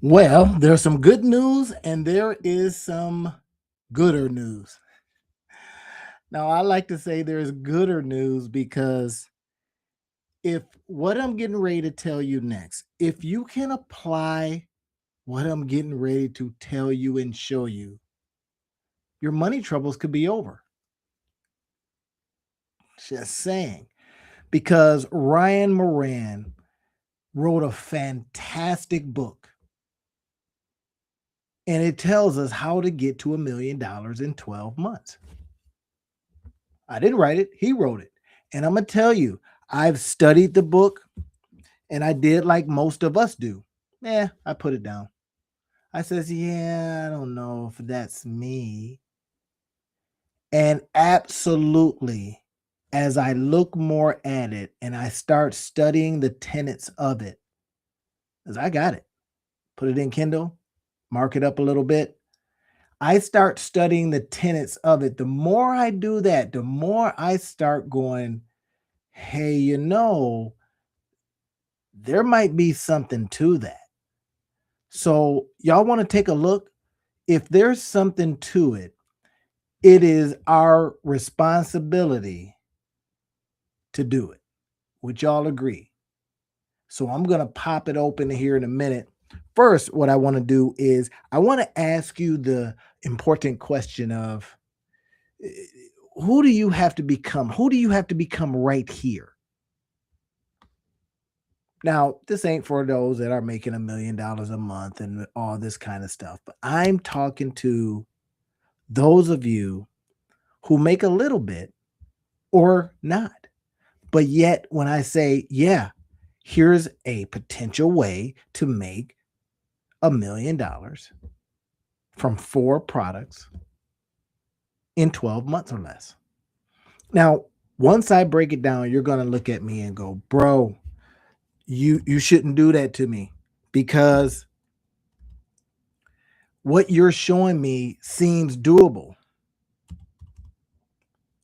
Well, there's some good news and there is some gooder news. Now, I like to say there's gooder news because if what I'm getting ready to tell you next, if you can apply what I'm getting ready to tell you and show you, your money troubles could be over. Just saying. Because Ryan Moran wrote a fantastic book and it tells us how to get to $1 million in 12 months. I didn't write it, he wrote it. And I'm going to tell you, I've studied the book and I did like most of us do. I put it down. I says, yeah, I don't know if that's me. And absolutely, as I look more at it and I start studying the tenets of it, as I got it, put it in Kindle, mark it up a little bit. I start studying the tenets of it. The more I do that, the more I start going, hey, there might be something to that. So, y'all want to take a look? If there's something to it, it is our responsibility to do it. Would y'all agree? So, I'm going to pop it open here in a minute. First, what I want to do is I want to ask you the important question of eh, who do you have to become? Who do you have to become right here? Now, this ain't for those that are making $1 million a month and all this kind of stuff, but I'm talking to those of you who make a little bit or not. But yet, when I say, yeah, here's a potential way to make $1 million from 4 products in 12 months or less. Now, once I break it down, you're going to look at me and go, bro, you shouldn't do that to me because what you're showing me seems doable.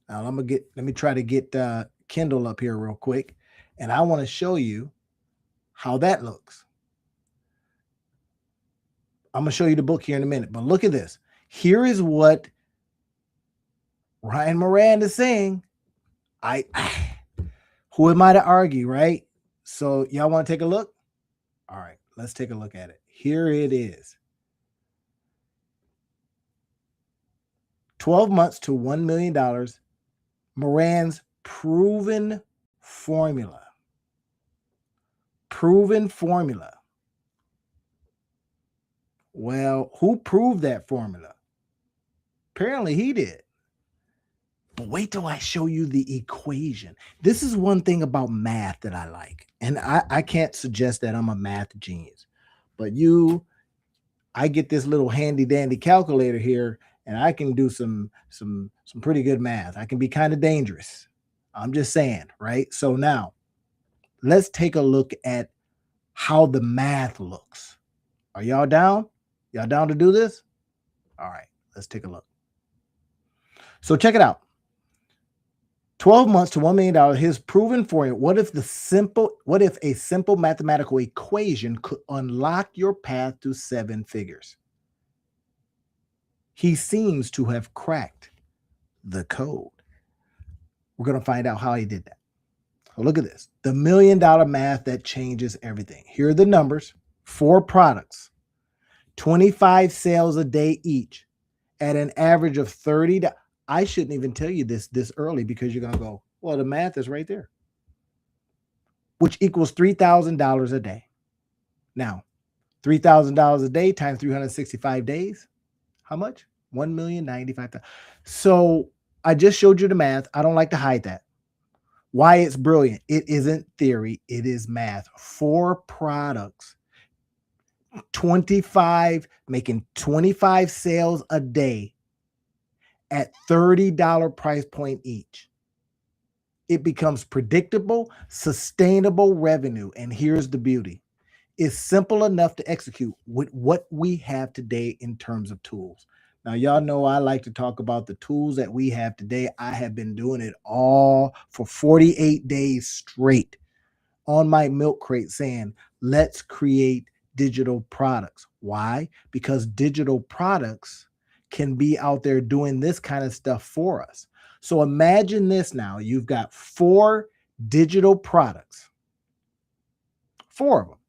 Now let me try to get Kindle up here real quick, and I want to show you how that looks. I'm gonna show you the book here in a minute, but look at this. Here is what Ryan Moran is saying. I who am I to argue, right? So y'all want to take a look? All right, let's take a look at it. Here it is. 12 months to $1 million. Moran's proven formula. Proven formula. Well, who proved that formula? Apparently he did. But wait till I show you the equation. This is one thing about math that I like. And I can't suggest that I'm a math genius. But I get this little handy dandy calculator here and I can do some pretty good math. I can be kind of dangerous. I'm just saying, right? So now let's take a look at how the math looks. Are y'all down? Y'all down to do this? All right, let's take a look. So check it out. 12 months to $1 million, his proven formula. What if a simple mathematical equation could unlock your path to 7 figures? He seems to have cracked the code. We're going to find out how he did that. So look at this. The $1 million math that changes everything. Here are the numbers. 4 products, 25 sales a day each at an average of 30. I shouldn't even tell you this early because you're going to go, well, the math is right there, which equals $3,000 a day. Now, $3,000 a day times 365 days. How much? 1,095,000. So I just showed you the math. I don't like to hide that. Why it's brilliant. It isn't theory. It is math. 4 products, 25, making 25 sales a day at $30 price point each. It becomes predictable, sustainable revenue. And here's the beauty. It's simple enough to execute with what we have today in terms of tools. Now, y'all know I like to talk about the tools that we have today. I have been doing it all for 48 days straight on my milk crate saying, let's create digital products. Why? Because digital products can be out there doing this kind of stuff for us. So imagine this now. You've got 4 digital products, 4 of them,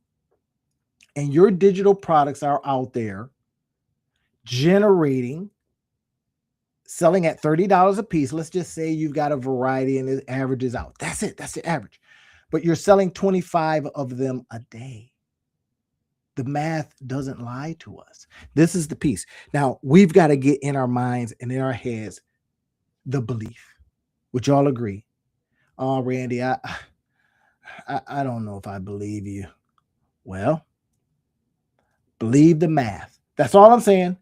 and your digital products are out there generating, selling at $30 a piece. Let's just say you've got a variety and it averages out. That's it. That's the average. But you're selling 25 of them a day. The math doesn't lie to us. This is the piece. Now, we've got to get in our minds and in our heads the belief. Would y'all agree? Oh, Randy, I don't know if I believe you. Well, believe the math. That's all I'm saying.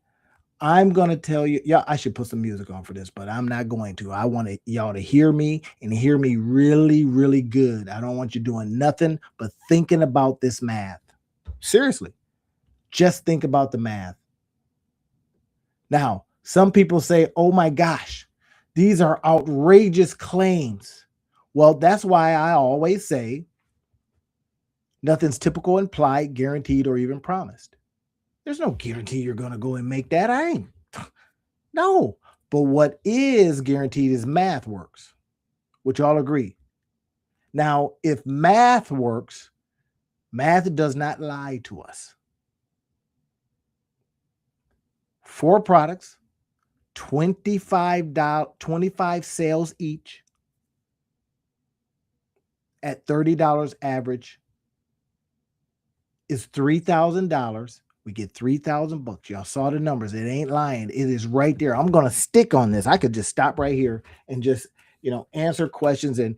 I'm going to tell you, yeah, I should put some music on for this, but I'm not going to. I want y'all to hear me and hear me really, really good. I don't want you doing nothing but thinking about this math. Seriously, just think about the math. Now, some people say, oh my gosh, these are outrageous claims. Well, that's why I always say nothing's typical, implied, guaranteed, or even promised. There's no guarantee you're going to go and make that. I ain't. No. But what is guaranteed is math works, which all agree. Now, if math works, math does not lie to us. 4 products, $25 sales each at $30 average is $3,000. We get $3,000. Y'all saw the numbers. It ain't lying. It is right there. I'm going to stick on this. I could just stop right here and just, answer questions and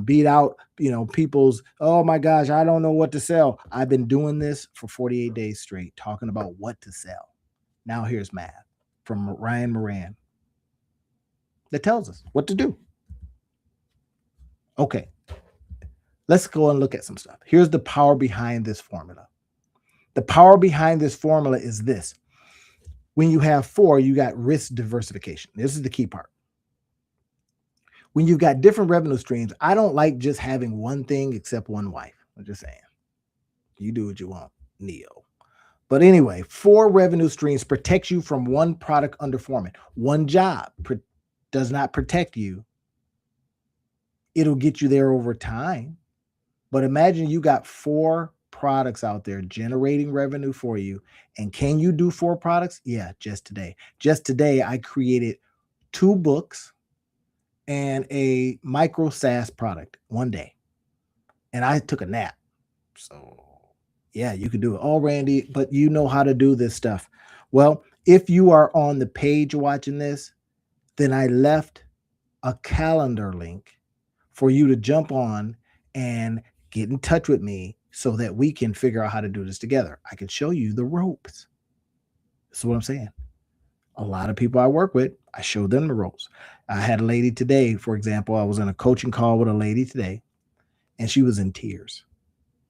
beat out, people's, oh my gosh, I don't know what to sell. I've been doing this for 48 days straight, talking about what to sell. Now here's math from Ryan Moran that tells us what to do. Okay. Let's go and look at some stuff. Here's the power behind this formula. The power behind this formula is this. When you have 4, you got risk diversification. This is the key part. When you've got different revenue streams, I don't like just having one thing except one wife. I'm just saying. You do what you want, Neo. But anyway, 4 revenue streams protects you from one product underperforming. One job does not protect you. It'll get you there over time. But imagine you got 4 products out there generating revenue for you. And can you do 4 products? Yeah, just today. Just today, I created 2 books and a micro SaaS product one day. And I took a nap. So yeah, you can do it. Oh, Randy, but you know how to do this stuff. Well, if you are on the page watching this, then I left a calendar link for you to jump on and get in touch with me so that we can figure out how to do this together. I can show you the ropes. That's what I'm saying. A lot of people I work with, I show them the ropes. I had a lady today, for example, I was in a coaching call with a lady today, and she was in tears.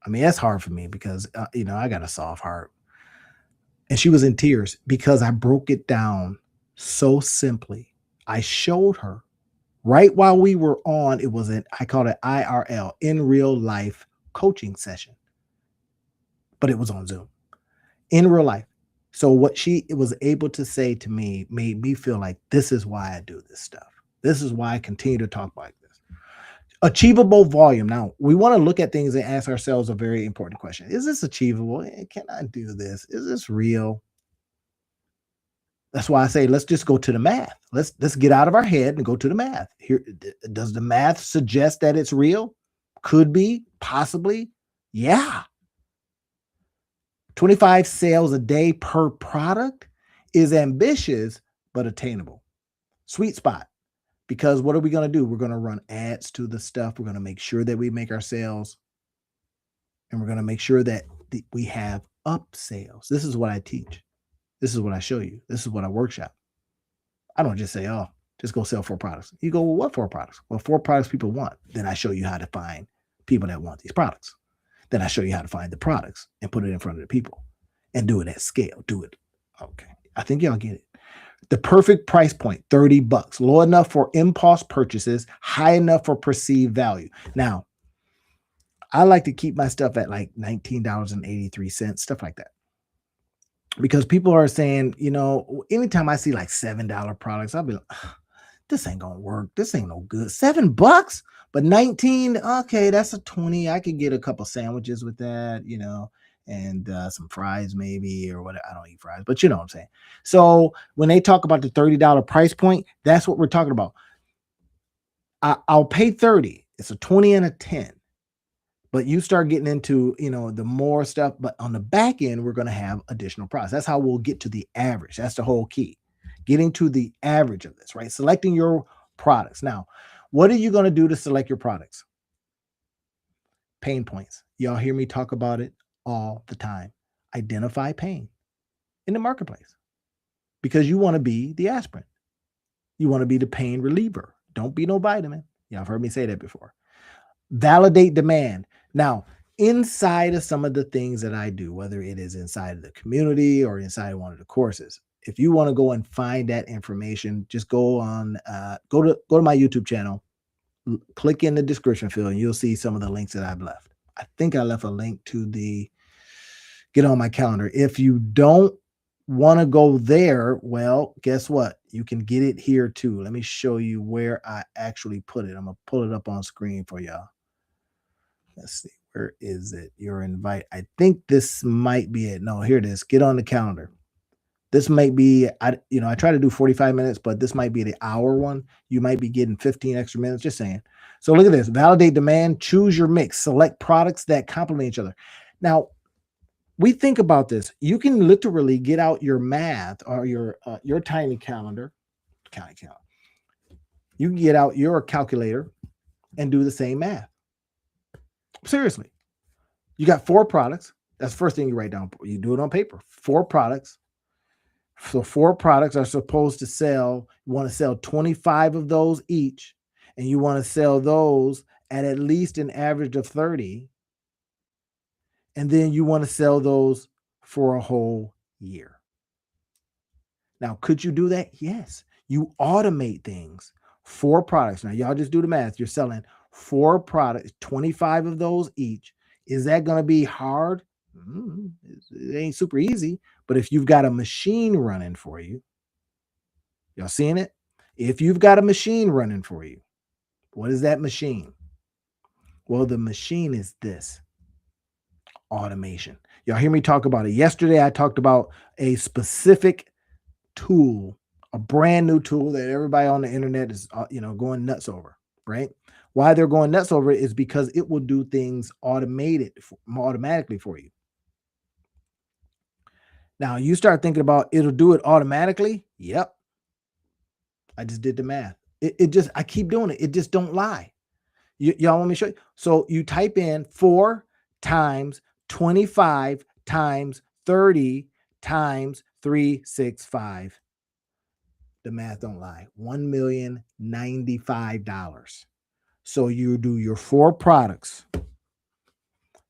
I mean, that's hard for me because, I got a soft heart. And she was in tears because I broke it down so simply. I showed her right while we were on, I called it IRL, in real life coaching session, but it was on Zoom, in real life. So what she was able to say to me made me feel like this is why I do this stuff. This is why I continue to talk like this. Achievable volume. Now, we want to look at things and ask ourselves a very important question. Is this achievable? Can I do this? Is this real? That's why I say, let's just go to the math. Let's get out of our head and go to the math. Here, does the math suggest that it's real? Could be, possibly. Yeah. 25 sales a day per product is ambitious, but attainable. Sweet spot. Because what are we going to do? We're going to run ads to the stuff. We're going to make sure that we make our sales. And we're going to make sure that we have up sales. This is what I teach. This is what I show you. This is what I workshop. I don't just say, oh, just go sell 4 products. You go, well, what 4 products? Well, 4 products people want. Then I show you how to find people that want these products. Then I show you how to find the products and put it in front of the people and do it at scale. Do it. Okay. I think y'all get it. The perfect price point, $30, low enough for impulse purchases, high enough for perceived value. Now, I like to keep my stuff at like $19.83, stuff like that. Because people are saying, anytime I see like $7 products, I'll be like, this ain't gonna work. This ain't no good. $7, but 19. Okay, that's a 20. I could get a couple sandwiches with that, and some fries maybe or whatever. I don't eat fries, but you know what I'm saying. So when they talk about the $30 price point, that's what we're talking about. I'll pay 30. It's a 20 and a 10. But you start getting into, the more stuff, but on the back end, we're going to have additional products. That's how we'll get to the average. That's the whole key. Getting to the average of this, right? Selecting your products. Now, what are you going to do to select your products? Pain points. Y'all hear me talk about it all the time. Identify pain in the marketplace because you want to be the aspirin. You want to be the pain reliever. Don't be no vitamin. Y'all have heard me say that before. Validate demand. Now, inside of some of the things that I do, whether it is inside of the community or inside one of the courses, if you want to go and find that information, just go to my YouTube channel, click in the description field, and you'll see some of the links that I've left. I think I left a link to the get on my calendar. If you don't want to go there, well, guess what? You can get it here too. Let me show you where I actually put it. I'm going to pull it up on screen for y'all. Let's see. Where is it? Your invite. I think this might be it. No, here it is. Get on the calendar. This might be, I try to do 45 minutes, but this might be the hour one. You might be getting 15 extra minutes, just saying. So look at this. Validate demand, choose your mix, select products that complement each other. Now, we think about this. You can literally get out your math or your tiny calendar. You can get out your calculator and do the same math. Seriously. You got 4 products. That's the first thing you write down. You do it on paper. 4 products. So 4 products are supposed to sell. You want to sell 25 of those each, and you want to sell those at least an average of 30. And then you want to sell those for a whole year. Now, could you do that? Yes. You automate things. 4 products. Now, y'all just do the math. You're selling 4 products, 25 of those each. Is that going to be hard? It ain't super easy. But if you've got a machine running for you, y'all seeing it? If you've got a machine running for you, what is that machine? Well, the machine is this. Automation. Y'all hear me talk about it. Yesterday, I talked about a specific tool, a brand new tool that everybody on the internet is, going nuts over, right? Why they're going nuts over it is because it will do things automatically for you. Now, you start thinking about it'll do it automatically. Yep. I just did the math. I keep doing it. It just don't lie. Y'all want me to show you? So you type in 4 times 25 times 30 times 365. The math don't lie. $1,095,000. So you do your 4 products.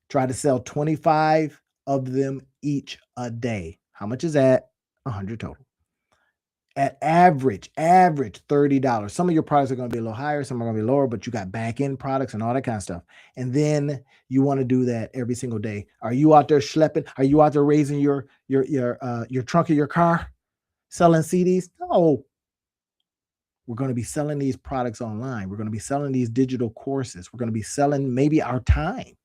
Try to sell 25 of them each a day. How much is that? 100 total. At average $30. Some of your products are going to be a little higher, some are going to be lower, but you got back end products and all that kind of stuff. And then you want to do that every single day. Are you out there schlepping? Are you out there raising your trunk of your car, selling CDs? No. We're going to be selling these products online. We're going to be selling these digital courses. We're going to be selling maybe our time.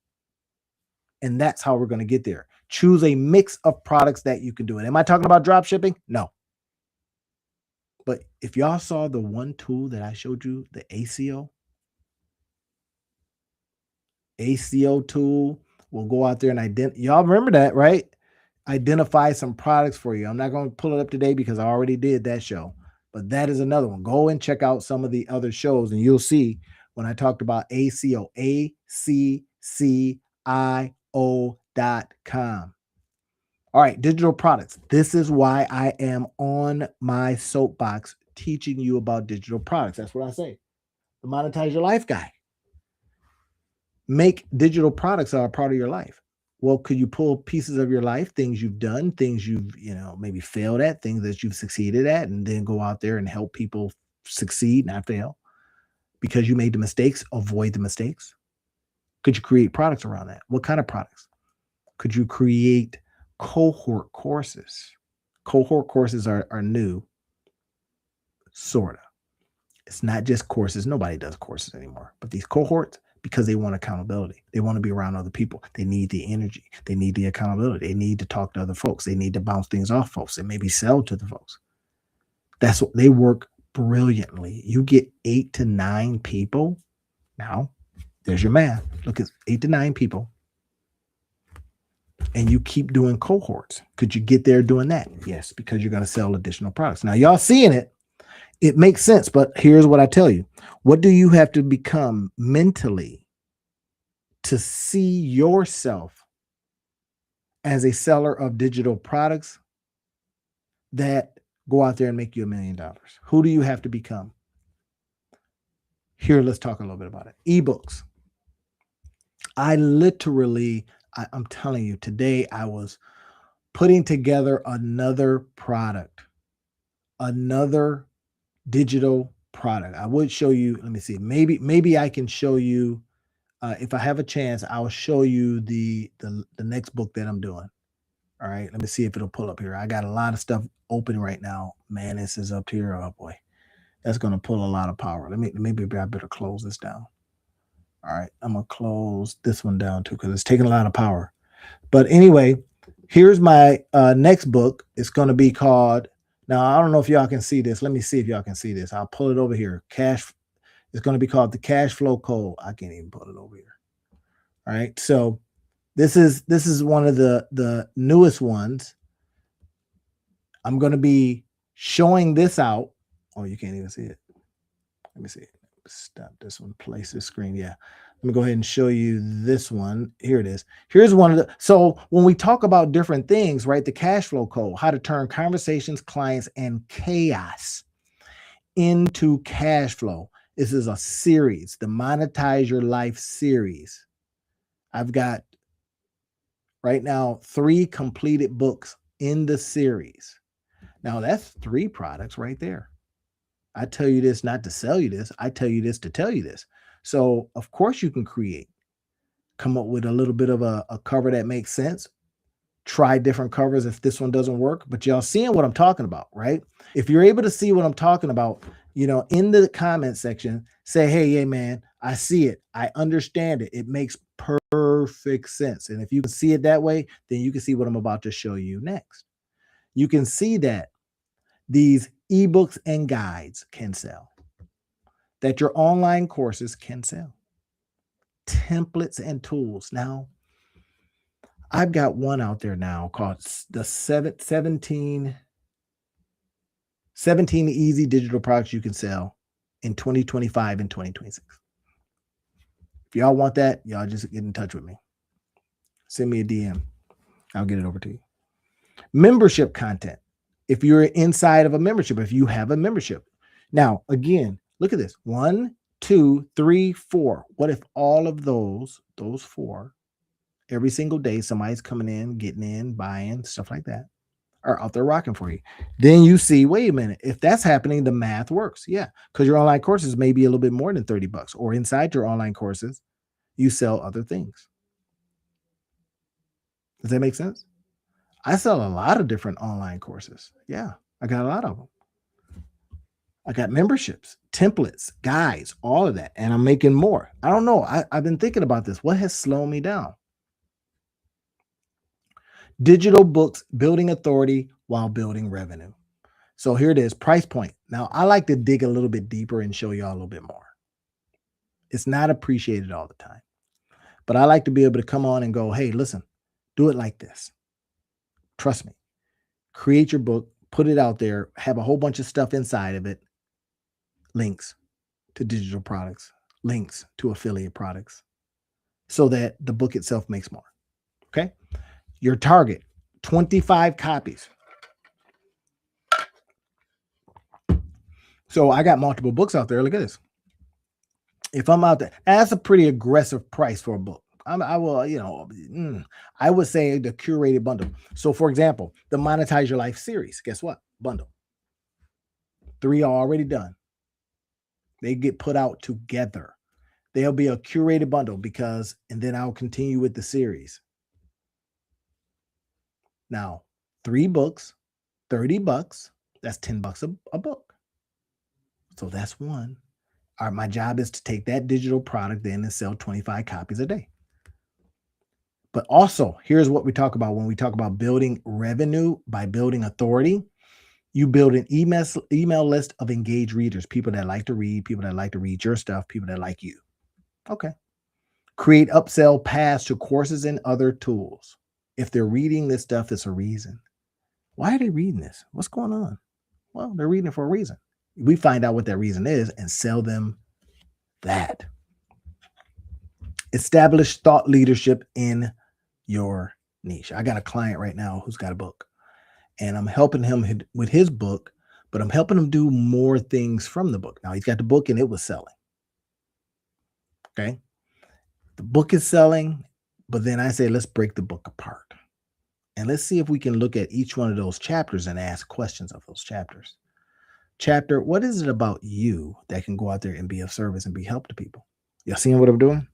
And that's how we're going to get there. Choose a mix of products that you can do. And am I talking about drop shipping? No. But if y'all saw the one tool that I showed you, the ACO tool will go out there and y'all remember that, right? Identify some products for you. I'm not going to pull it up today because I already did that show, but that is another one. Go and check out some of the other shows and you'll see when I talked about ACO, ACCIO.com. All right, digital products. This is why I am on my soapbox teaching you about digital products. That's what I say. The Monetize Your Life guy. Make digital products are a part of your life. Well, could you pull pieces of your life, things you've done, things you've, maybe failed at, things that you've succeeded at, and then go out there and help people succeed, not fail? Because you made the mistakes, avoid the mistakes. Could you create products around that? What kind of products? Could you create cohort courses? Cohort courses are new, sort of. It's not just courses. Nobody does courses anymore. But these cohorts, because they want accountability, they want to be around other people. They need the energy. They need the accountability. They need to talk to other folks. They need to bounce things off folks and maybe sell to the folks. That's what they work brilliantly. You get 8 to 9 people. Now, there's your math. Look at 8 to 9 people. And you keep doing cohorts. Could you get there doing that? Yes, because you're going to sell additional products. Now, y'all seeing it. It makes sense, but here's what I tell you. What do you have to become mentally to see yourself as a seller of digital products that go out there and make you $1 million? Who do you have to become? Here, let's talk a little bit about it. Ebooks. I'm telling you, today I was putting together another product, another digital product. I would show you, let me see, maybe I can show you, if I have a chance, I'll show you the next book that I'm doing. All right, let me see if it'll pull up here. I got a lot of stuff open right now. Man, this is up here. Oh boy, that's going to pull a lot of power. Maybe I better close this down. All right, I'm gonna close this one down too because it's taking a lot of power. But anyway, here's my next book. It's going to be called, now I don't know if y'all can see this. Let me see if y'all can see this. I'll pull it over here. It's going to be called The Cash Flow Code. I can't even pull it over here. All right. So this is one of the newest ones. I'm going to be showing this out. Oh, you can't even see it. Let me see. Stop this one. Place this screen. Yeah. Let me go ahead and show you this one. Here it is. Here's one of the, so when we talk about different things, right? The cash flow code, how to turn conversations, clients, and chaos into cash flow. This is a series, the Monetize Your Life series. I've got right now 3 completed books in the series. Now that's 3 products right there. I tell you this not to sell you this. I tell you this to tell you this. So of course you can come up with a little bit of a cover that makes sense. Try different covers if this one doesn't work, but y'all seeing what I'm talking about, right? If you're able to see what I'm talking about, in the comment section, say, hey, yeah, man, I see it. I understand it. It makes perfect sense. And if you can see it that way, then you can see what I'm about to show you next. You can see that these ebooks and guides can sell, that your online courses can sell, templates and tools. Now, I've got one out there now called the 17 easy digital products you can sell in 2025 and 2026. If y'all want that, y'all just get in touch with me. Send me a DM. I'll get it over to you. Membership content. If you're inside of a membership, if you have a membership. Now, again, look at this. 1, 2, 3, 4. What if all of those 4, every single day, somebody's coming in, getting in, buying, stuff like that, are out there rocking for you? Then you see, wait a minute, if that's happening, the math works. Yeah, because your online courses may be a little bit more than $30, or inside your online courses, you sell other things. Does that make sense? I sell a lot of different online courses. Yeah, I got a lot of them. I got memberships, templates, guides, all of that. And I'm making more. I don't know. I've been thinking about this. What has slowed me down? Digital books, building authority while building revenue. So here it is, price point. Now, I like to dig a little bit deeper and show y'all a little bit more. It's not appreciated all the time. But I like to be able to come on and go, hey, listen, do it like this. Trust me. Create your book, put it out there, have a whole bunch of stuff inside of it. Links to digital products, links to affiliate products, so that the book itself makes more. Okay. Your target, 25 copies. So I got multiple books out there. Look at this. If I'm out there, that's a pretty aggressive price for a book. I would say the curated bundle. So for example, the Monetize Your Life series, guess what? Bundle. 3 are already done. They get put out together. There'll be a curated bundle because, and then I'll continue with the series. Now, 3 books, $30. That's $10 a book. So that's one. All right, my job is to take that digital product then and sell 25 copies a day. But also, here's what we talk about when we talk about building revenue by building authority. You build an email list of engaged readers, people that like to read, people that like to read your stuff, people that like you. Okay. Create upsell paths to courses and other tools. If they're reading this stuff, it's a reason. Why are they reading this? What's going on? Well, they're reading it for a reason. We find out what that reason is and sell them that. Establish thought leadership in your niche. I got a client right now who's got a book, and I'm helping him with his book, but I'm helping him do more things from the book. Now he's got the book and it was selling. Okay. The book is selling, but then I say, let's break the book apart. And let's see if we can look at each one of those chapters and ask questions of those chapters. Chapter, what is it about you that can go out there and be of service and be help to people? Y'all seeing what I'm doing?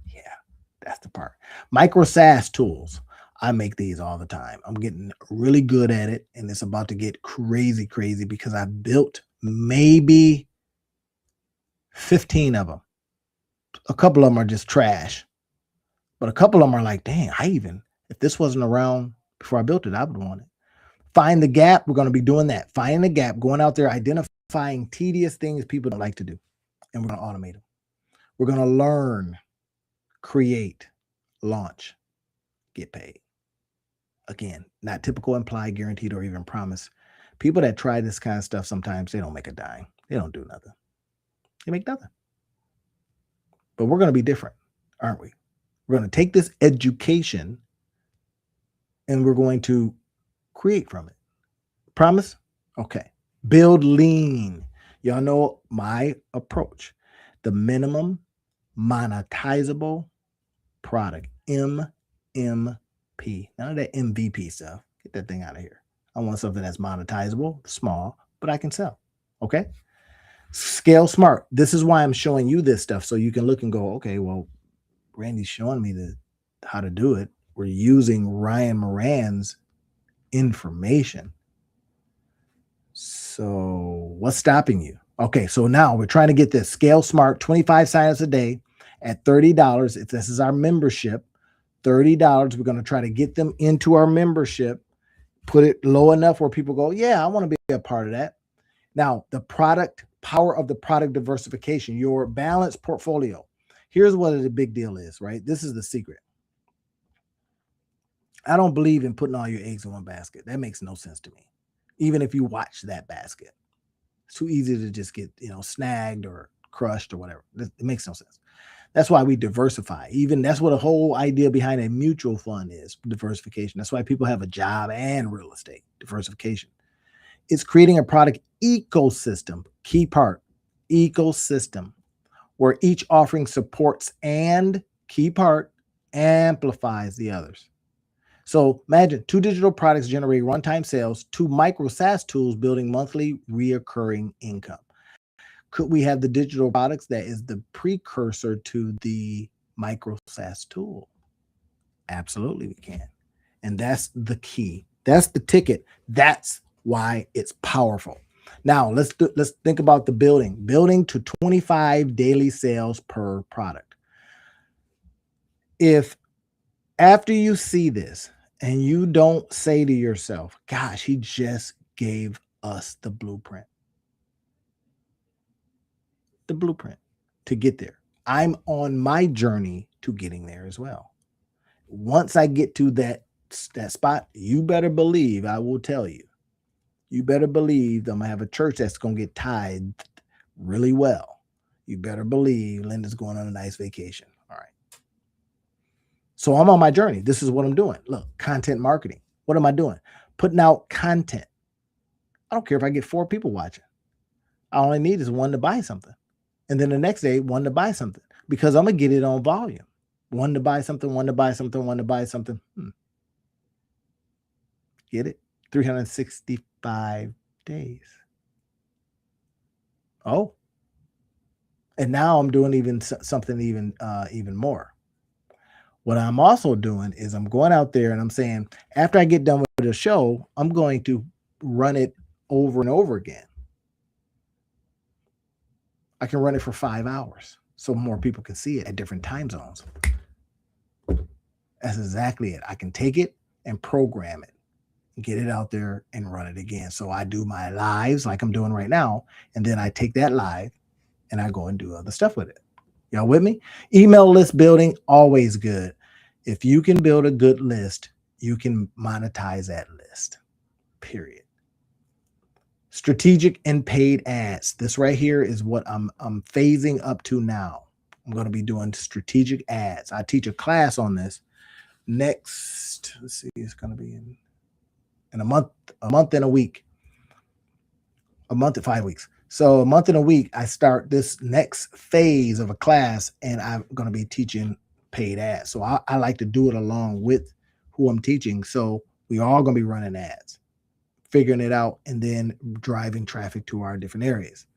Yeah, that's the part. Micro SaaS tools. I make these all the time. I'm getting really good at it, and it's about to get crazy because I built maybe 15 of them. A couple of them are just trash, but a couple of them are like, dang, if this wasn't around before I built it, I would want it. Find the gap. We're going to be doing that. Finding the gap, going out there, identifying tedious things people don't like to do, and we're going to automate them. We're going to learn, create, launch, get paid. Again, not typical, implied, guaranteed, or even promise. People that try this kind of stuff, sometimes they don't make a dime. They don't do nothing. They make nothing. But we're going to be different, aren't we? We're going to take this education and we're going to create from it. Promise? Okay. Build lean. Y'all know my approach. The minimum monetizable product, MMP. None of that MVP stuff. Get that thing out of here. I want something that's monetizable, small, but I can sell. Okay. Scale smart. This is why I'm showing you this stuff, so you can look and go, okay, well, Randy's showing me how to do it. We're using Ryan Moran's information. So what's stopping you? Okay, so now we're trying to get this scale smart, 25 signups a day at $30. If this is our membership, $30, we're going to try to get them into our membership, put it low enough where people go, yeah, I want to be a part of that. Now, the power of the product diversification, your balanced portfolio. Here's what the big deal is, right? This is the secret. I don't believe in putting all your eggs in one basket. That makes no sense to me. Even if you watch that basket, it's too easy to just get, snagged or crushed or whatever. It makes no sense. That's why we diversify. Even that's what the whole idea behind a mutual fund is, diversification. That's why people have a job and real estate, diversification. It's creating a product ecosystem, key part, ecosystem, where each offering supports and, key part, amplifies the others. So imagine 2 digital products generate runtime sales, 2 micro SaaS tools building monthly reoccurring income. Could we have the digital products that is the precursor to the micro SaaS tool? Absolutely, we can. And that's the key. That's the ticket. That's why it's powerful. Now, let's think about the building to 25 daily sales per product. If after you see this and you don't say to yourself, gosh, he just gave us the blueprint to get there. I'm on my journey to getting there as well. Once I get to that spot, you better believe, I will tell you, you better believe I'm going to have a church that's going to get tithed really well. You better believe Linda's going on a nice vacation. All right. So I'm on my journey. This is what I'm doing. Look, content marketing. What am I doing? Putting out content. I don't care if I get 4 people watching. All I need is one to buy something. And then the next day, one to buy something, because I'm going to get it on volume. One to buy something, one to buy something, one to buy something. Get it? 365 days. Oh. And now I'm doing something even more. What I'm also doing is I'm going out there and I'm saying, after I get done with the show, I'm going to run it over and over again. I can run it for 5 hours so more people can see it at different time zones. That's exactly it. I can take it and program it, get it out there and run it again. So I do my lives like I'm doing right now, and then I take that live and I go and do other stuff with it. Y'all with me? Email list building, always good. If you can build a good list, you can monetize that list. Period. Strategic and paid ads. This right here is what I'm phasing up to now. I'm going to be doing strategic ads. I teach a class on this next. Let's see, it's going to be in a month and a week, a month and 5 weeks. So a month and a week, I start this next phase of a class, and I'm going to be teaching paid ads. So I like to do it along with who I'm teaching. So we all going to be running ads, figuring it out, and then driving traffic to our different areas.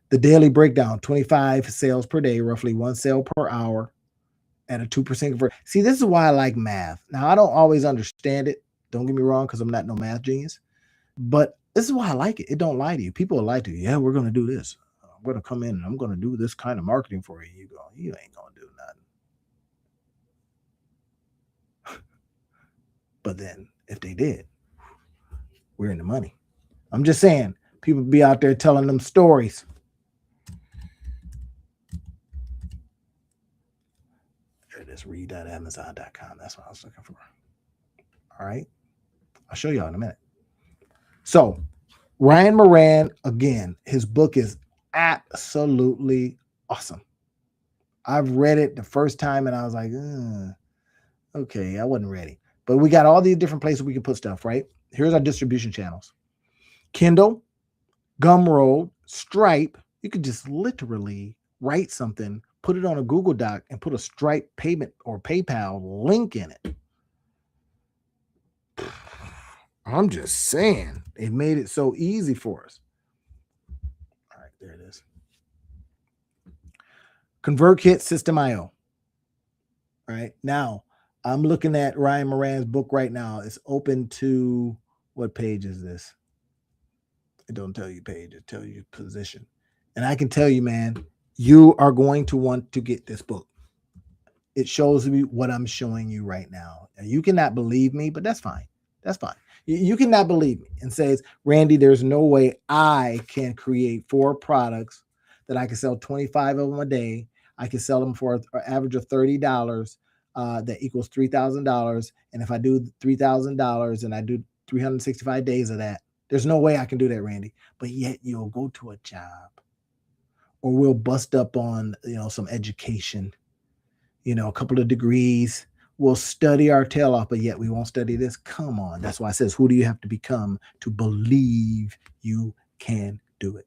The daily breakdown, 25 sales per day, roughly 1 sale per hour at a 2% conversion. See, this is why I like math. Now, I don't always understand it. Don't get me wrong, because I'm not no math genius. But this is why I like it. It don't lie to you. People will lie to you. Yeah, we're going to do this. I'm going to come in and I'm going to do this kind of marketing for you. You go, you ain't going to do nothing. But then if they did, we're in the money. I'm just saying, people be out there telling them stories. There it is, read.amazon.com. That's what I was looking for. All right. I'll show y'all in a minute. So, Ryan Moran, again, his book is absolutely awesome. I've read it the first time and I was like, okay, I wasn't ready. But we got all these different places we can put stuff, right? Here's our distribution channels. Kindle, Gumroad, Stripe. You could just literally write something, put it on a Google Doc, and put a Stripe payment or PayPal link in it. I'm just saying, it made it so easy for us. All right, there it is. ConvertKit System.io. All right, now I'm looking at Ryan Moran's book right now. It's open to, what page is this? It don't tell you page, it tells you position. And I can tell you, man, you are going to want to get this book. It shows me what I'm showing you right now. And you cannot believe me, but that's fine. That's fine. You cannot believe me and says, Randy, there's no way I can create 4 products that I can sell 25 of them a day. I can sell them for an average of $30. That equals $3,000. And if I do $3,000 and I do 365 days of that, there's no way I can do that, Randy. But yet you'll go to a job, or we'll bust up on, some education, a couple of degrees. We'll study our tail off, but yet we won't study this. Come on. That's why it says, who do you have to become to believe you can do it?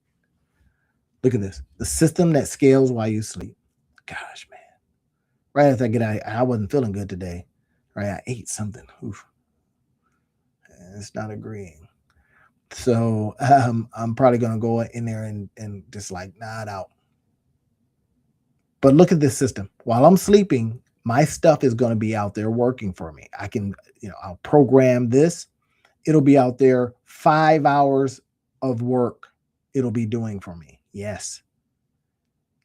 Look at this. The system that scales while you sleep. Gosh, man. Right after I get out, I wasn't feeling good today. Right? I ate something. Oof. It's not agreeing. So I'm probably going to go in there and just like nod out. But look at this system. While I'm sleeping, my stuff is going to be out there working for me. I can, I'll program this. It'll be out there 5 hours of work. It'll be doing for me. Yes.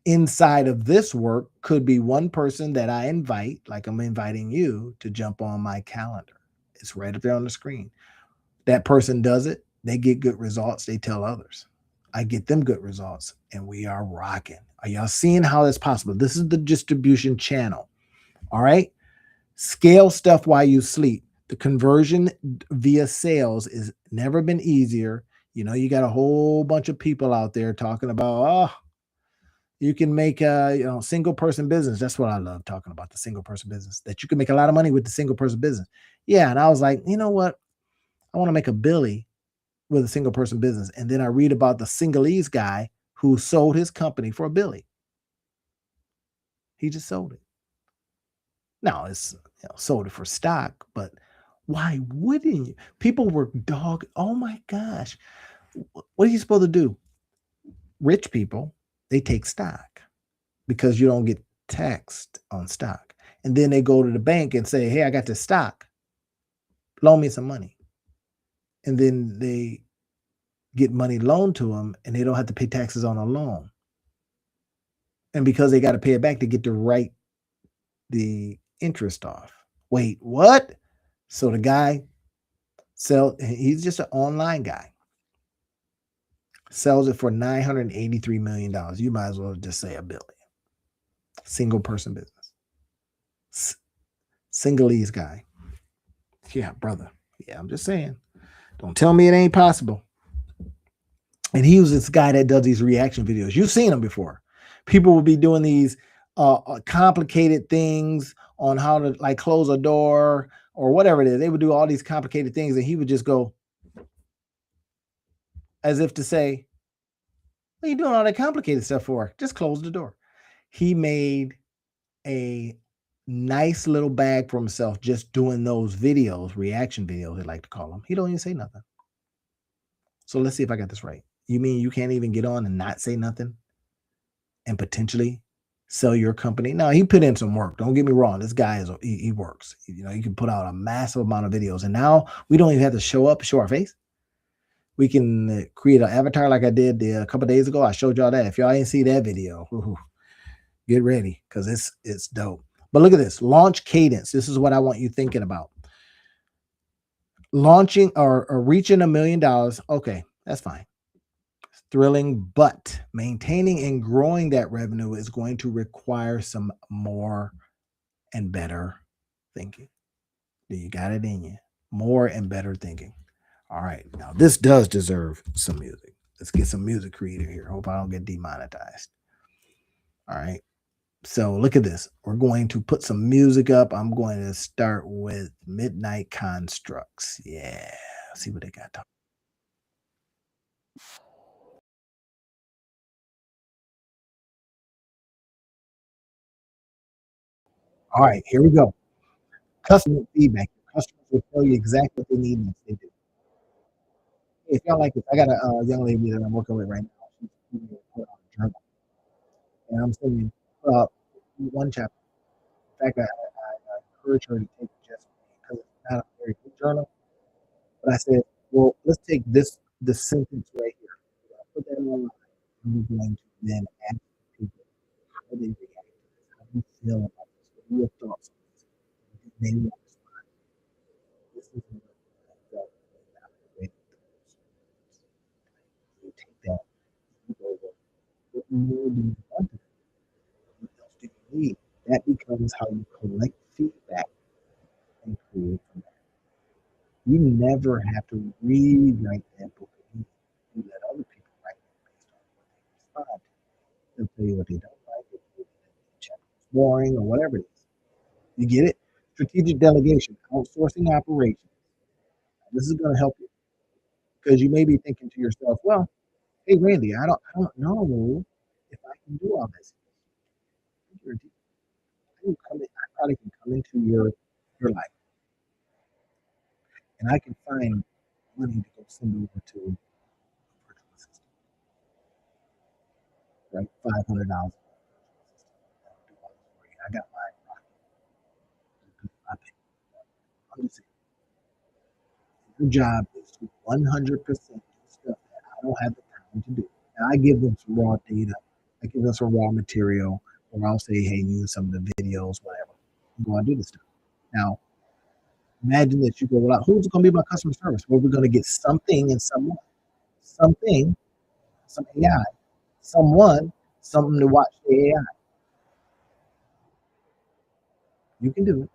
Inside of this work could be one person that I invite, like I'm inviting you to jump on my calendar. It's right up there on the screen. That person does it. They get good results. They tell others. I get them good results, and we are rocking. Are y'all seeing how that's possible? This is the distribution channel. All right. Scale stuff while you sleep. The conversion via sales has never been easier. You got a whole bunch of people out there talking about, you can make a single person business. That's what I love talking about, the single person business, that you can make a lot of money with the single person business. Yeah. And I was like, you know what? I want to make a Billy with a single person business. And then I read about the Singalese guy who sold his company for a Billy. He just sold it. Now it's sold it for stock, but why wouldn't you? People were oh my gosh. What are you supposed to do? Rich people, they take stock. because you don't get taxed on stock. And then they go to the bank and say, "Hey, I got this stock. Loan me some money." And then they get money loaned to them and they don't have to pay taxes on a loan. And because they got to pay it back, they get to write the interest off. Wait, what? So the guy he's just an online guy, sells it for $983 million. You might as well just say a billion. Single person business. Singleese guy. Yeah, brother. Yeah, I'm just saying. Don't tell me it ain't possible. And he was this guy that does these reaction videos. You've seen him before. People will be doing these complicated things on how to like close a door or whatever it is. They would do all these complicated things, and he would just go as if to say, "What are you doing all that complicated stuff for? Just close the door." He made a nice little bag for himself just doing those videos, reaction videos, they like to call them. He don't even say nothing. So let's see if I got this right. You mean you can't even get on and not say nothing and potentially sell your company? No, he put in some work. Don't get me wrong. This guy he works. You know, you can put out a massive amount of videos, and now we don't even have to show our face. We can create an avatar like I did a couple days ago. I showed y'all that. If y'all ain't see that video, get ready because it's dope. But look at this launch cadence. This is what I want you thinking about. Launching or reaching $1 million. Okay, that's fine. It's thrilling, but maintaining and growing that revenue is going to require some more and better thinking. You got it in you. More and better thinking. All right. Now, this does deserve some music. Let's get some music created here. Hope I don't get demonetized. All right. So look at this. We're going to put some music up. I'm going to start with Midnight Constructs. Yeah. See what they got. All right. Here we go. Customer feedback. Customers will tell you exactly what they need once they do. Hey, if y'all like this, I got a young lady that I'm working with right now. She's giving me a journal. And I'm sending uh, one chapter. In fact, I encourage her to take it just because it's not a very good journal. But I said, well, let's take this sentence right here. I put that online, and we're going to then ask people how they react to this. How do you feel about this? What are your thoughts on this? They will respond. This is what I felt about the way you take that, you go over. What more do you want to do? What else do you need? That becomes how you collect feedback and create from that. You never have to rewrite that book again. You let other people write it based on what they respond to. They'll tell you what they don't like, if the chapter is boring or whatever it is. You get it? Strategic delegation, outsourcing operations. This is going to help you because you may be thinking to yourself, well, hey Randy, I don't know if I can do all this. I probably can come into your life and I can find money to go send over to a virtual assistant, right? $500. I got my I'm just saying, your job is to 100% do stuff that I don't have the time to do. Now I give them some raw data, I give them some raw material, or I'll say, hey, use some of the videos, whatever. I'm going to do this stuff. Now, imagine that you go, well, who's going to be my customer service? Well, we're going to get something and someone, something, some AI, someone, something to watch the AI. You can do it.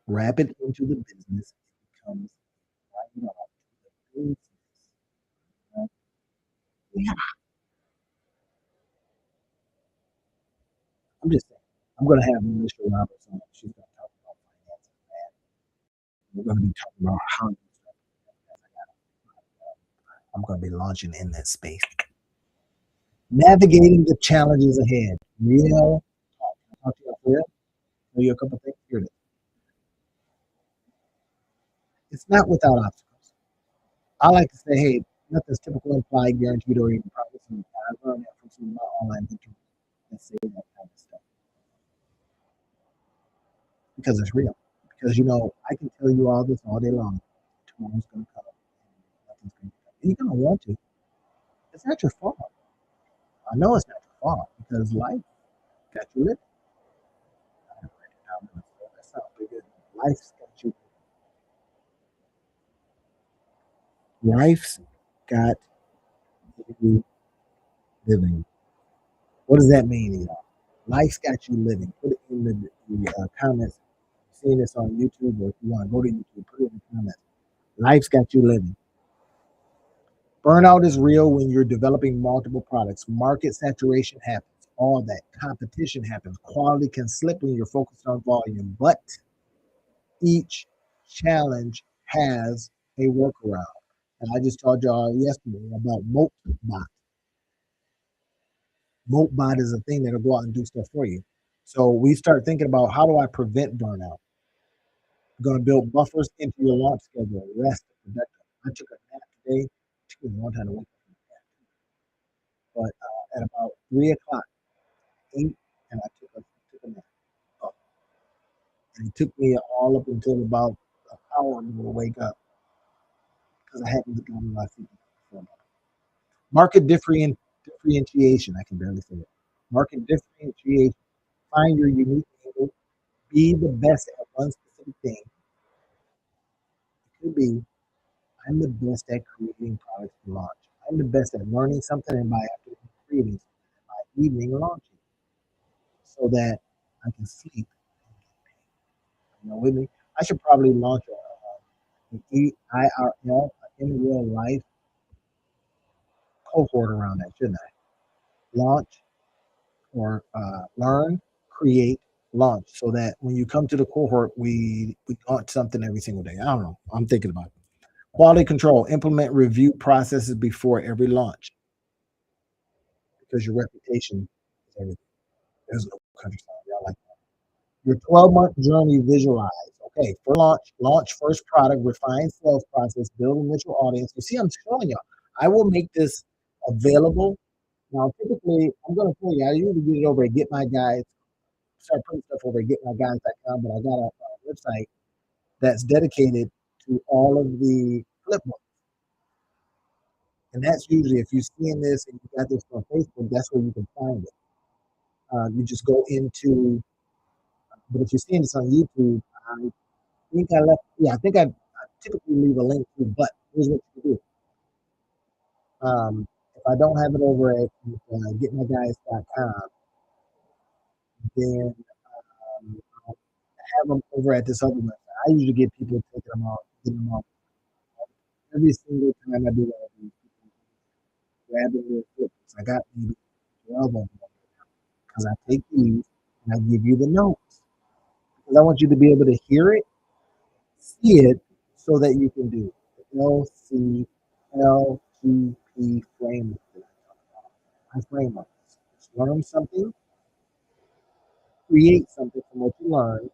Wrap it into the business. It becomes right off to the business. Right? Yeah, I'm just saying. I'm going to have Alicia Roberts on. She's going to talk about finance and that. We're going to be talking about how you start. I'm going to be launching in that space. Navigating the challenges ahead. Real talk. Can I talk to you for real? Tell you a couple things. Here it is. It's not without obstacles. I like to say, hey, nothing's typical, implied, guaranteed, or even promised. And I learned that from some of my online mentors that say that kind of stuff. because it's real. Because I can tell you all this all day long. Tomorrow's gonna come, and nothing's gonna come. You're gonna want to. It's not your fault. I know it's not your fault because life got you living. I have to write it down. That sounds pretty good. Life's got you. Life's got you living. What does that mean, y'all? Life's got you living. Put it in the comments. Seeing this on YouTube, or if you want to go to YouTube, put it in the comments. Life's got you living. Burnout is real when you're developing multiple products. Market saturation happens. All that competition happens. Quality can slip when you're focused on volume, but each challenge has a workaround. And I just told y'all yesterday about MoatBot. MoatBot is a thing that'll go out and do stuff for you. So we start thinking about, how do I prevent burnout? You're going to build buffers into your launch schedule. Rest, productive. I took a nap today. It took me a long time to wake up, but at about 3 o'clock, 8, and I took a nap. Oh, and it took me all up until about an hour to wake up because I hadn't gotten my feet before. Market differentiation. I can barely say it. Market differentiation. Find your unique angle. Be the best at one specific thing. It could be, I'm the best at creating products to launch. I'm the best at learning something, and by afternoon creating something, and by evening launching, so that I can sleep. With me? I should probably launch an IRL, in real life cohort around that, shouldn't I? Launch, or learn, create, launch, so that when you come to the cohort, we launch something every single day. I don't know. I'm thinking about it. Quality control. Implement review processes before every launch, because your reputation is everything. There's no country song. Y'all like that. Your 12-month journey visualize. Okay, for launch first product, refine sales process, build initial audience. You see, I'm showing y'all. I will make this available. Now, typically, I'm going to tell you, I usually get it over at Get My Guys, start putting stuff over at getmyguys.com, but I got a website that's dedicated to all of the flip books. And that's usually, if you're seeing this and you got this on Facebook, that's where you can find it. You just go into, but if you're seeing this on YouTube, I think I left, yeah, I typically leave a link to, but here's what you can do. If I don't have it over at getmyguys.com, then I'll have them over at this other website. I usually get people taking them off, getting them off. Every single time I do that, people grabbing their clips. I got maybe 12 of them because I take these and I give you the notes because I want you to be able to hear it, see it, so that you can do the LCLGP framework. My framework. Learn something, create something from what you learned,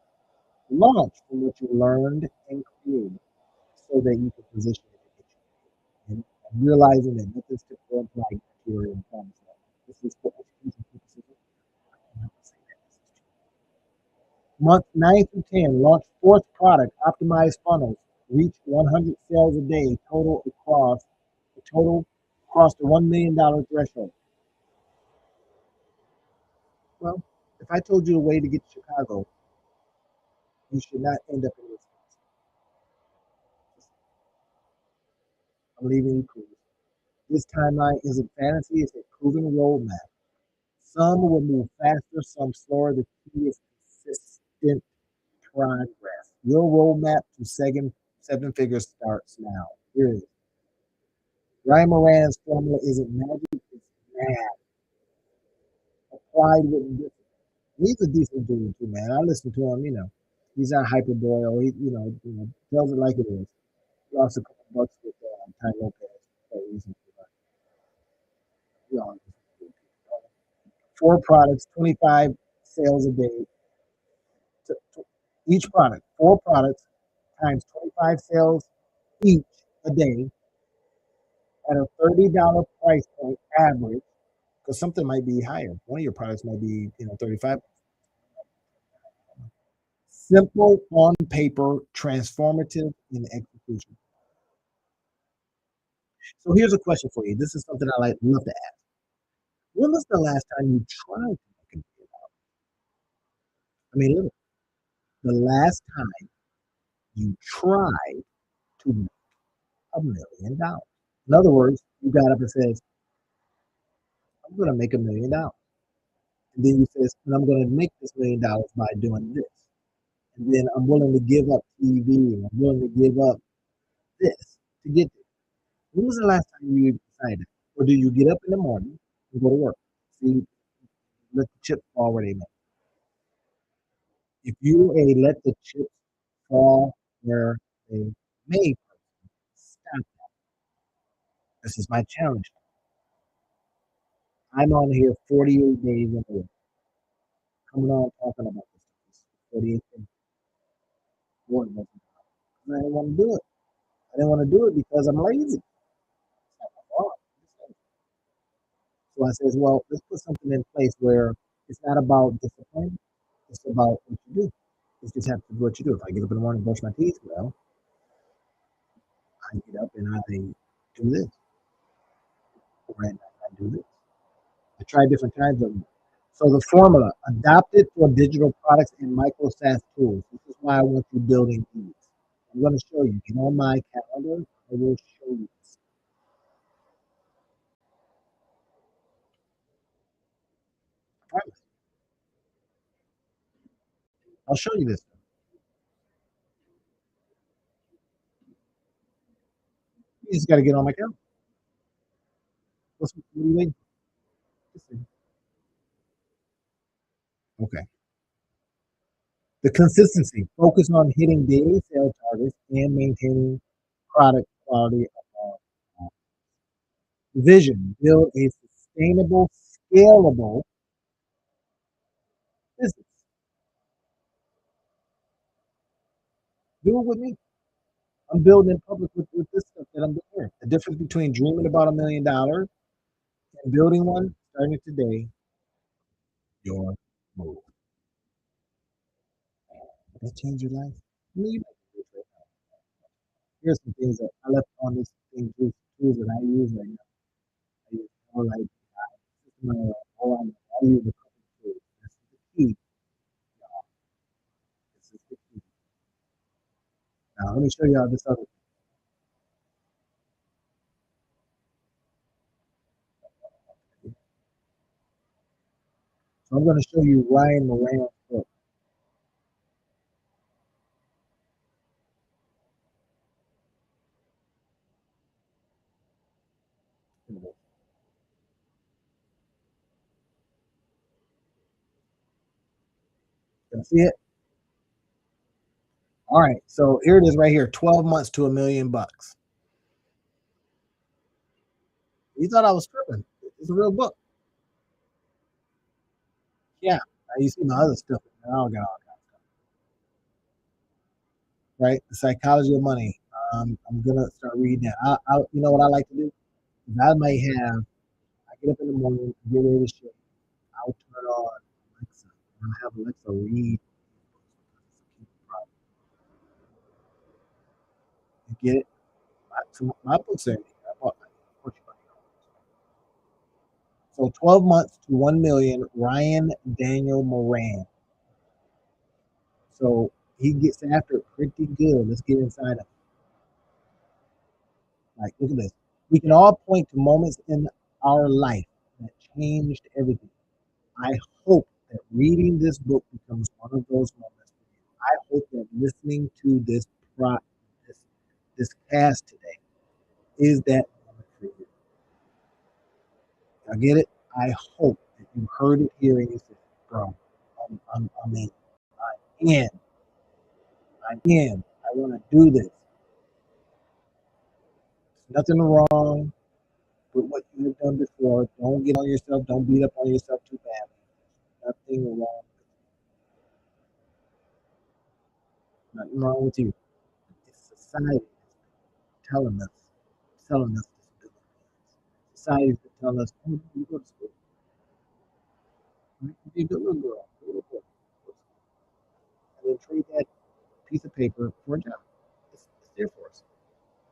launch from what you learned and created, so that you can position it and realizing that nothing's typical and like material and promise. This is for education purposes. Month 9 through 10, launch fourth product, optimize funnels, reach 100 sales a day, total across the $1 million threshold. Well, if I told you a way to get to Chicago, you should not end up in this. I'm leaving you clues. This timeline isn't fantasy, it's a proven roadmap. Some will move faster, some slower. The key is consistent progress. Your roadmap to seven figures starts now. Here it is. Ryan Moran's formula isn't magic, it's math applied with discipline. He's a decent dude too, man. I listen to him, He's not hyperboy, or he tells it like it is. He lost a couple bucks with Ty Lopez recently. But, four products, 25 sales a day. Each product, four products times 25 sales each a day at a $30 price point average, because something might be higher. One of your products might be, 35. Simple on paper, transformative in execution. So here's a question for you. This is something I like love to ask. When was the last time you tried to make a million? I mean, look, the last time you tried to make $1 million. In other words, you got up and says, I'm gonna make $1 million. And then you says, and I'm gonna make this $1 million by doing this. And then I'm willing to give up TV and I'm willing to give up this to get there. When was the last time you decided? Or do you get up in the morning and go to work? See, let the chips fall where they may. If you a let the chips fall where they may, stop. This is my challenge. I'm on here 48 days in a row, coming on talking about this. 48 days. Boy, I didn't want to do it. I didn't want to do it because I'm lazy. So I says, well, let's put something in place where it's not about discipline. It's about what you do. It's just have to do what you do. If I get up in the morning and brush my teeth, well, I get up and I do this, or I do this. I try different kinds of them. So the formula, adopted for digital products and micro SaaS tools. This is why I want you building these. I'm going to show you. Get on my calendar. I will show you this. I promise. I'll show you this. You just got to get on my calendar. What are you waiting for? Okay. The consistency, focus on hitting daily sales targets and maintaining product quality above all. Vision, build a sustainable, scalable business. Do it with me. I'm building in public with this stuff that I'm doing. The difference between dreaming about $1 million and building one, starting it today, your move. That change your life? I mean, you might do it right now. Here's some things that I left on this thing, tools that I use right now. I use more like I use a couple of tools. This is the key. This is the key. Now, let me show you how this other. So I'm going to show you Ryan Moran's book. Can you see it? All right. So here it is right here, 12 months to $1 million. You thought I was tripping. It's a real book. Yeah. Now you see my other stuff. I don't got all kinds of stuff. Right? The psychology of money. I'm gonna start reading that. You know what I like to do? I might have. I get up in the morning, get ready to shit. I'll turn on Alexa. I'll have Alexa read. You get it? My books are. I bought like so 12 months to 1 million. Ryan Daniel Moran. So he gets after it pretty good. Let's get inside of. Like, look at this. We can all point to moments in our life that changed everything. I hope that reading this book becomes one of those moments for you. I hope that listening to this this cast today is that moment for you. I get it. I hope that you heard it here and you said, "Bro, I'm in. I'm in. I'm in. I want to do this." There's nothing wrong with what you have done before. Don't get on yourself. Don't beat up on yourself too badly. Nothing wrong. Nothing wrong with you. It's society telling us, telling us this. Society's been telling us, oh, you go to school. Right? You be a good little girl. Good little boy. and then trade that piece of paper for a job. It's there for us.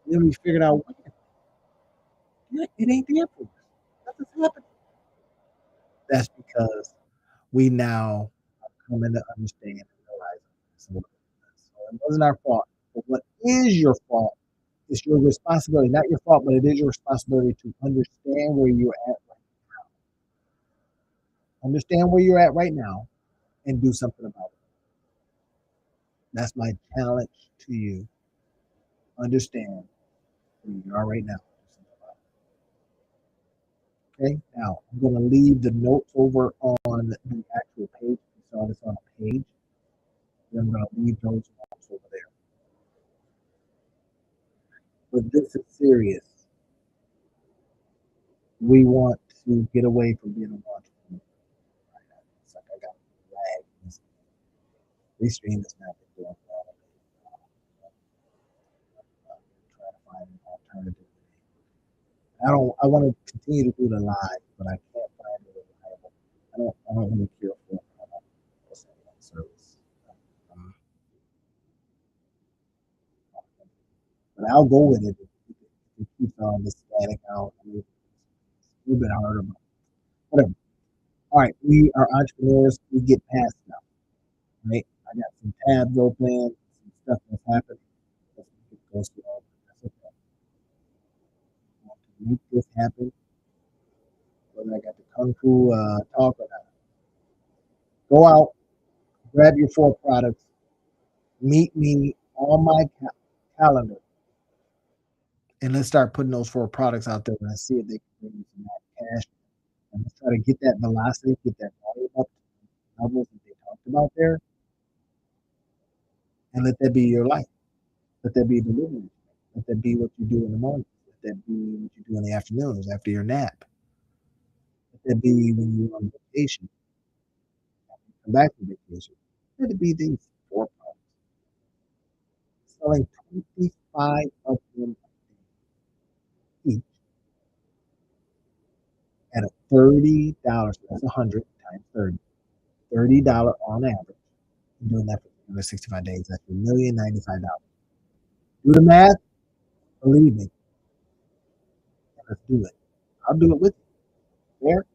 And then we figured out it ain't there for us. Nothing's happening. That's because we now are coming to understand and realize so it wasn't our fault. But what is your fault is your responsibility. Not your fault, but it is your responsibility to understand where you're at right now. Understand where you're at right now and do something about it. That's my challenge to you. Understand where you are right now. Okay, now I'm going to leave the notes over on the actual page. You saw this on a page. Then I'm going to leave those notes over there. But this is serious. We want to get away from being an entrepreneur. It's like I got lag. This stream is not going well. Try to find an alternative. I want to continue to do the live, but I can't find it reliable. I don't really care for service. But I'll go with it. It keeps on the static out. I mean, it's a little bit harder, but whatever. All right, we are entrepreneurs. We get past now, right? I got some tabs open, some stuff that's happening. It goes slow. That's okay. I want to make this happen, whether I got the kung fu talk or not. Go out, grab your 4 products, meet me on my calendar, and let's start putting those 4 products out there and see if they can bring you some cash. And let's try to get that velocity, get that volume up to the levels that they talked about there, and let that be your life. Let that be the living. Let that be what you do in the morning. Let that be what you do in the afternoons after your nap. Let that be when you're on vacation. Come back from vacation. Let it be these 4 products. Selling 25 of them each at a $30. That's 100 times 30. $30 on average. I'm doing that for 365 days. That's $1,095,000. Do the math. Believe me. Let's do it. I'll do it with you. There.